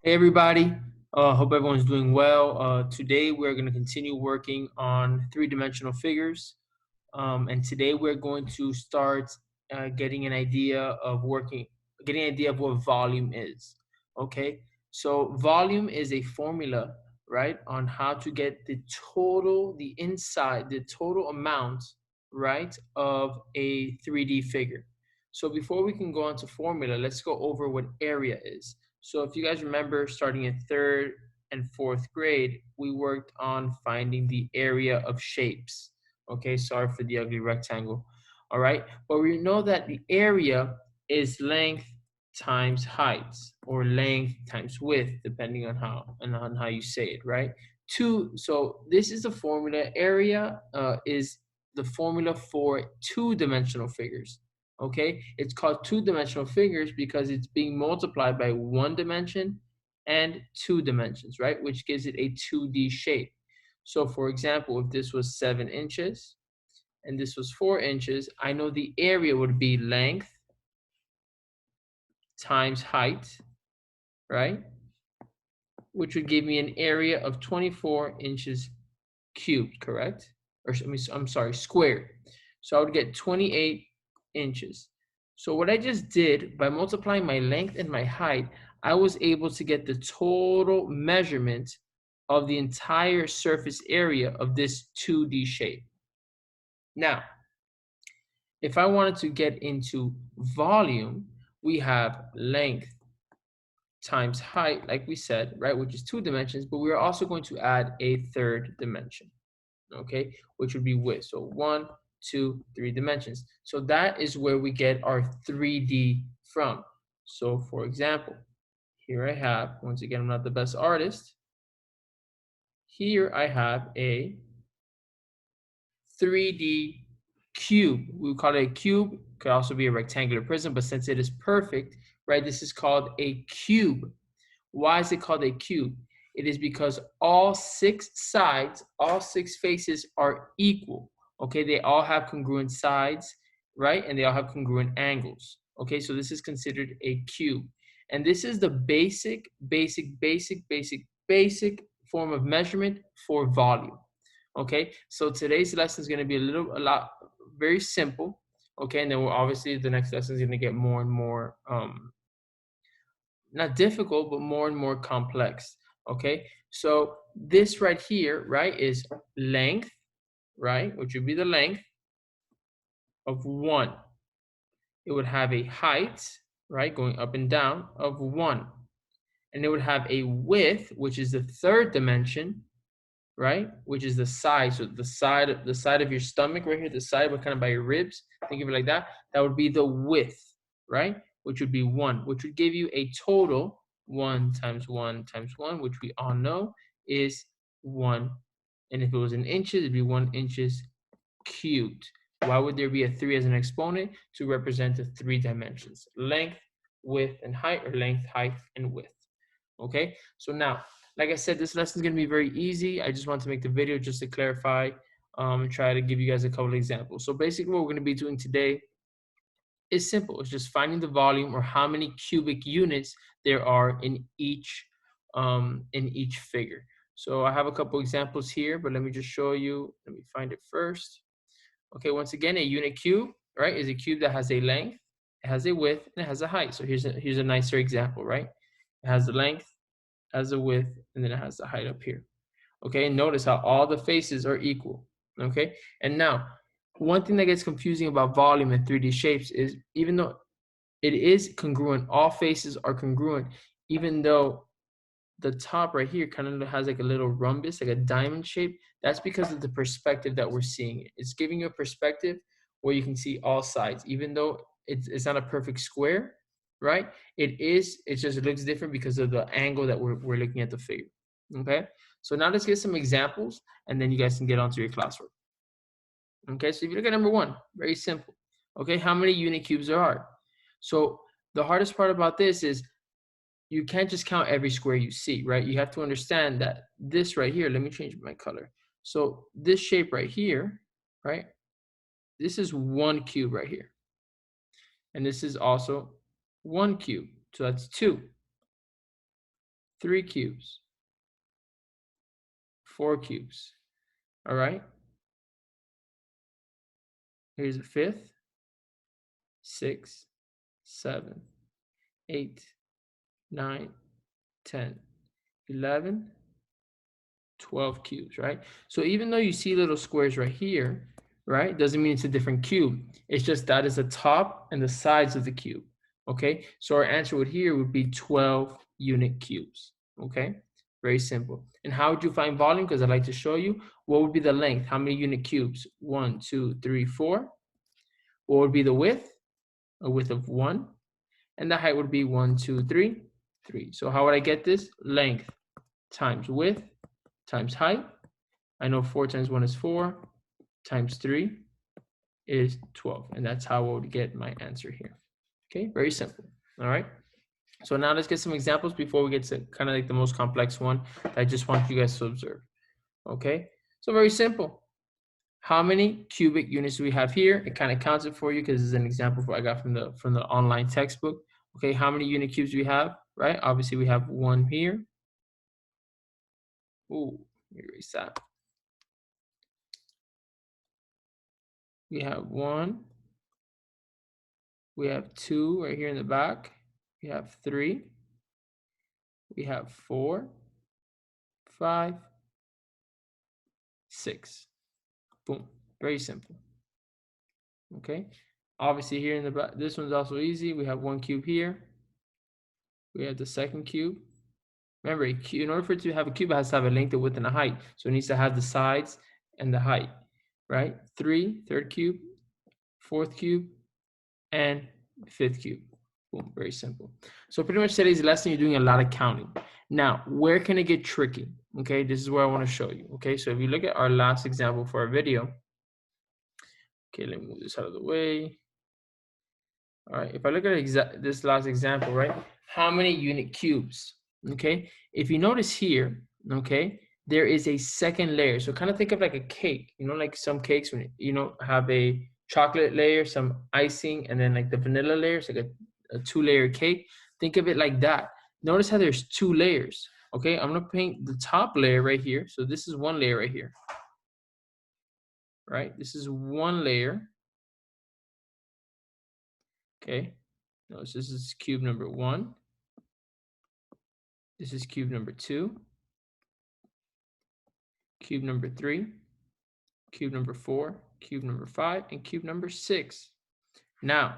Hey everybody, hope everyone's doing well. Today we're going to continue working on three-dimensional figures. And today we're going to start getting an idea of getting an idea of what volume is. Okay, so volume is a formula, right, on how to get the total amount, right, of a 3D figure. So before we can go on to formula, let's go over what area is. So if you guys remember, starting in third and fourth grade, we worked on finding the area of shapes. Okay, sorry for the ugly rectangle. All right, but we know that the area is length times height, or length times width, depending on how you say it, right? So this is the formula. Area is the formula for two-dimensional figures. Okay, it's called two-dimensional figures because it's being multiplied by one dimension and two dimensions, right? Which gives it a 2D shape. So for example, if this was 7 inches and this was 4 inches, I know the area would be length times height, right? Which would give me an area of 24 inches cubed, correct? Or I'm sorry, squared. So I would get 28 inches. So what I just did, by multiplying my length and my height, I was able to get the total measurement of the entire surface area of this 2D shape. Now, if I wanted to get into volume, we have length times height, like we said, right, which is two dimensions, but we're also going to add a third dimension, okay, which would be width. So 1, 2, 3 dimensions. So that is where we get our 3D from. So for example, here I have, once again, I'm not the best artist. Here I have a 3D cube. We would call it a cube. Could also be a rectangular prism, but since it is perfect, right, this is called a cube. Why is it called a cube? It is because all six sides, all six faces are equal. Okay, they all have congruent sides, right? And they all have congruent angles. Okay, so this is considered a cube. And this is the basic form of measurement for volume. Okay, so today's lesson is going to be very simple. Okay, and then obviously the next lesson is going to get more and more not difficult, but more and more complex. Okay, so this right here, right, is length, right, which would be the length of 1. It would have a height, right, going up and down, of 1. And it would have a width, which is the third dimension, right, which is the side. So the side of your stomach right here, the side, but kind of by your ribs, think of it like that. That would be the width, right, which would be 1, which would give you a total 1 times 1 times 1, which we all know is 1. And if it was in inches, it'd be 1 inches cubed. Why would there be a 3 as an exponent? To represent the 3 dimensions: length, width, and height, or length, height, and width. Okay, so now, like I said, this lesson is going to be very easy. I just want to make the video just to clarify and try to give you guys a couple of examples. So basically what we're going to be doing today is simple. It's just finding the volume, or how many cubic units there are in each figure. So I have a couple examples here, but let me just show you. Let me find it first. Okay, once again, a unit cube, right, is a cube that has a length, it has a width, and it has a height. So here's a nicer example, right? It has the length, has the width, and then it has the height up here. Okay, and notice how all the faces are equal. Okay, and now one thing that gets confusing about volume and 3D shapes is, even though it is congruent, all faces are congruent, even though the top right here kind of has like a little rhombus, like a diamond shape. That's because of the perspective that we're seeing it. It's giving you a perspective where you can see all sides, even though it's not a perfect square, right? It just it looks different because of the angle that we're looking at the figure. Okay, so now let's get some examples, and then you guys can get onto your classwork. Okay, so if you look at number 1, very simple. Okay, how many unit cubes there are? So the hardest part about this is you can't just count every square you see, right? You have to understand that this right here, let me change my color. So this shape right here, right? This is 1 cube right here. And this is also 1 cube. So that's 2. 3 cubes, 4 cubes. All right. Here's a 5th, 6, 7, 8, 9, 10, 11, 12 cubes, right? So even though you see little squares right here, right, doesn't mean it's a different cube. It's just that is the top and the sides of the cube, okay? So our answer would be 12 unit cubes, okay? Very simple. And how would you find volume? Because I'd like to show you. What would be the length? How many unit cubes? 1, 2, 3, 4. What would be the width? A width of 1. And the height would be 1, 2, 3, 3. So how would I get this? Length times width times height. I know 4 times 1 is 4, times 3 is 12. And that's how I would get my answer here. Okay, very simple. All right. So now let's get some examples before we get to kind of like the most complex one that I just want you guys to observe. Okay, so very simple. How many cubic units do we have here? It kind of counts it for you because it's an example I got from the online textbook. Okay, how many unit cubes do we have? Right, obviously we have 1 here. Ooh, let me erase that. We have 1. We have 2 right here in the back. We have 3. We have 4, 5, 6. Boom. Very simple. Okay. Obviously here in the back, this one's also easy. We have 1 cube here. We have the second cube. Remember, in order for it to have a cube, it has to have a length, a width, and a height. So it needs to have the sides and the height, right? 3, third cube, 4th cube, and 5th cube. Boom, very simple. So pretty much today's lesson, you're doing a lot of counting. Now, where can it get tricky? Okay, this is where I want to show you. Okay, so if you look at our last example for our video. Okay, let me move this out of the way. All right, if I look at this last example, right? How many unit cubes? Okay, if you notice here, okay, there is a second layer. So kind of think of like a cake, you know, like some cakes when, you know, have a chocolate layer, some icing, and then like the vanilla layer, it's like a 2-layer cake. Think of it like that. Notice how there's 2 layers. Okay, I'm gonna paint the top layer right here. So this is 1 layer right here. Right, this is 1 layer. Okay, notice this is cube number 1. This is cube number 2, cube number 3, cube number 4, cube number 5, and cube number 6. Now,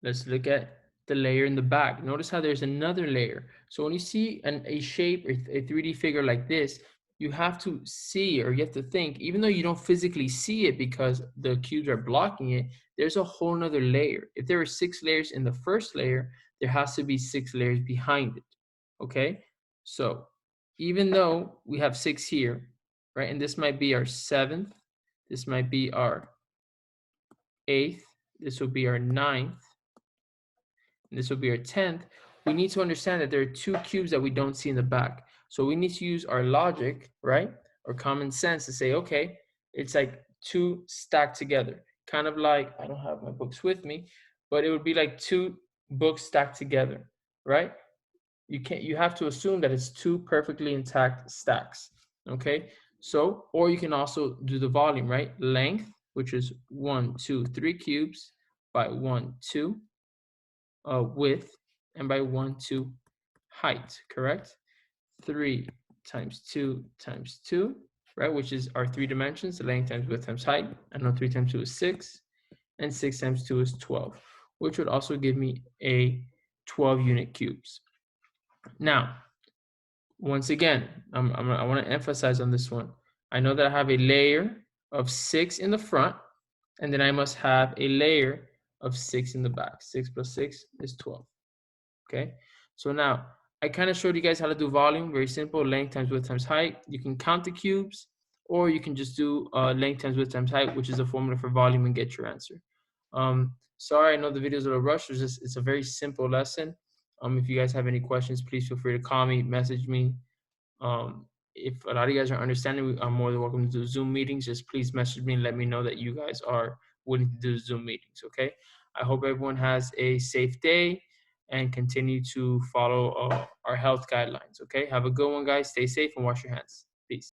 let's look at the layer in the back. Notice how there's another layer. So when you see a shape or a 3D figure like this, you have to see, or you have to think, even though you don't physically see it because the cubes are blocking it, there's a whole nother layer. If there are 6 layers in the first layer, there has to be 6 layers behind it. Okay, so even though we have 6 here, right, and this might be our 7th, this might be our 8th, this will be our 9th, and this will be our 10th, we need to understand that there are 2 cubes that we don't see in the back. So we need to use our logic, right, or common sense to say, okay, it's like 2 stacked together. Kind of like, I don't have my books with me, but it would be like 2 books stacked together, right? You have to assume that it's 2 perfectly intact stacks. Okay, so, or you can also do the volume, right? Length, which is 1, 2, 3 cubes by 1, 2, width, and by 1, 2, height, correct? 3 times 2 times 2, right? Which is our 3 dimensions, the length times width times height. I know 3 times 2 is 6, and 6 times 2 is 12, which would also give me a 12 unit cubes. Now, once again, I want to emphasize on this one. I know that I have a layer of 6 in the front, and then I must have a layer of 6 in the back. 6 plus 6 is 12. Okay, so now I kind of showed you guys how to do volume. Very simple, length times width times height. You can count the cubes, or you can just do length times width times height, which is a formula for volume, and get your answer. Sorry, I know the video is a little rushed. It's a very simple lesson. If you guys have any questions, please feel free to call me, message me. If a lot of you guys are understanding, I'm more than welcome to do Zoom meetings. Just please message me and let me know that you guys are willing to do Zoom meetings, okay? I hope everyone has a safe day and continue to follow our health guidelines. Okay, have a good one, guys. Stay safe and wash your hands. Peace.